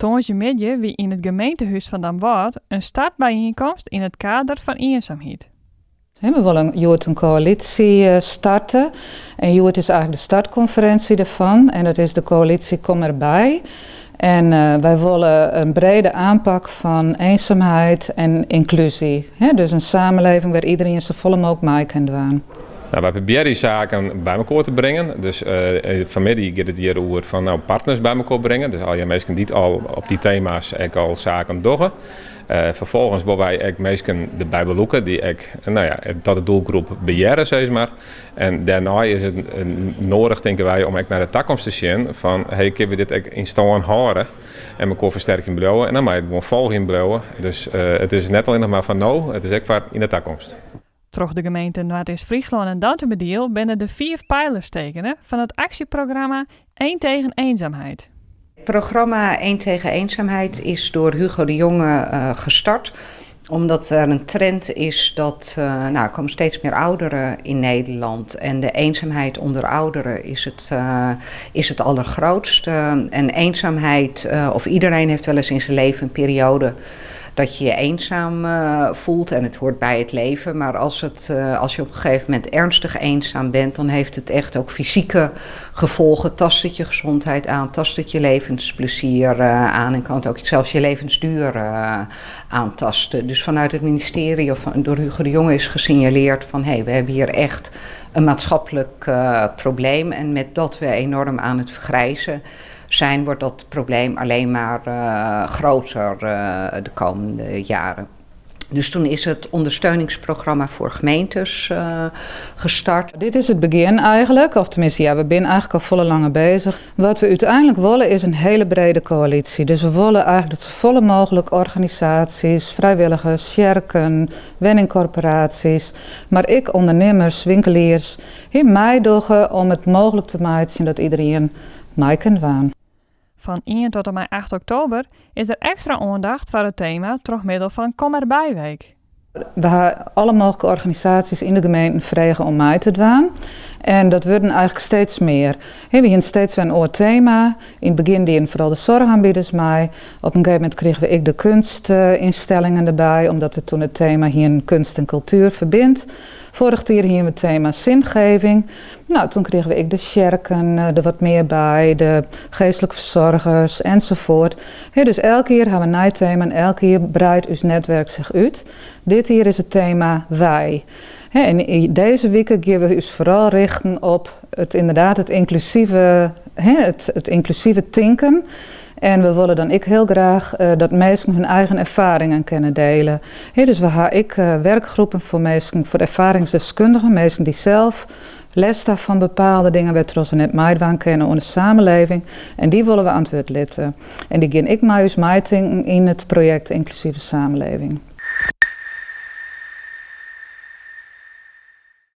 Tongersdei wie in het gemeentehuis van Damwâld een startbijeenkomst in het kader van eenzaamheid. We willen een coalitie starten en Joert is eigenlijk de startconferentie daarvan en dat is de coalitie Kom erbij. En wij willen een brede aanpak van eenzaamheid en inclusie. Dus een samenleving waar iedereen zo volle mogelijk mee kan doen. Nou, wij proberen die zaken bij elkaar te brengen. Dus vanmiddag gaat het hier over van partners bij elkaar brengen. Dus al je mensen die al op die thema's al zaken doen. Vervolgens willen wij ook mensen erbij beloeken die tot de doelgroep beheren, zeg maar. En daarna is het nodig, denken wij, om naar de toekomst te zien van hey, kunnen we dit in stand houden en elkaar versterking bouwen en dan moet je het gewoon volgen bouwen. Dus het is net alleen nog maar van nou, het is ook voor in de toekomst. Troch de gemeente Noord-East-Friesland en Douwterbediel binnen de 4 pijlers tekenen van het actieprogramma 1 tegen eenzaamheid. Het programma 1 tegen eenzaamheid is door Hugo de Jonge gestart. Omdat er een trend is dat er komen steeds meer ouderen in Nederland. En de eenzaamheid onder ouderen is het allergrootste. En eenzaamheid, of iedereen heeft wel eens in zijn leven een periode dat je je eenzaam voelt en het hoort bij het leven. Maar als je op een gegeven moment ernstig eenzaam bent, dan heeft het echt ook fysieke gevolgen. Tast het je gezondheid aan, tast het je levensplezier aan en kan het ook zelfs je levensduur aantasten. Dus vanuit het ministerie of door Hugo de Jonge is gesignaleerd van hey, we hebben hier echt een maatschappelijk probleem en met dat we enorm aan het vergrijzen zijn, wordt dat probleem alleen maar groter de komende jaren. Dus toen is het ondersteuningsprogramma voor gemeentes gestart. Dit is het begin eigenlijk, of tenminste we zijn eigenlijk al volle lange bezig. Wat we uiteindelijk willen is een hele brede coalitie. Dus we willen eigenlijk dat zo volle mogelijk organisaties, vrijwilligers, kerken, woningcorporaties, maar ook ondernemers, winkeliers, in meedogen om het mogelijk te maken dat iedereen mee kan doen. Van 1 tot en met 8 oktober is er extra aandacht voor het thema door middel van Kom erbij week. We hebben alle mogelijke organisaties in de gemeente vragen om mee te doen. En dat worden eigenlijk steeds meer. We hebben steeds weer een oud thema. In het begin deden vooral de zorgaanbieders mee. Op een gegeven moment kregen we ook de kunstinstellingen erbij, omdat we toen het thema hier kunst en cultuur verbindt. Vorig jaar hier het thema zingeving. Nou, toen kregen we ook de kerken er wat meer bij, de geestelijke verzorgers enzovoort. Dus elke keer hebben we een nieuw thema en elke keer breidt ons netwerk zich uit. Dit hier is het thema wij. En in deze weken gaan we ons vooral richten op het inclusieve denken. En we willen dan heel graag dat mensen hun eigen ervaringen kunnen delen. Dus we hebben werkgroepen voor mensen, voor ervaringsdeskundigen, mensen die zelf les hebben van bepaalde dingen, waar we net meidwaan kennen in de samenleving. En die willen we aan het woord laten. En die gaan ik mij denken in het project Inclusieve Samenleving.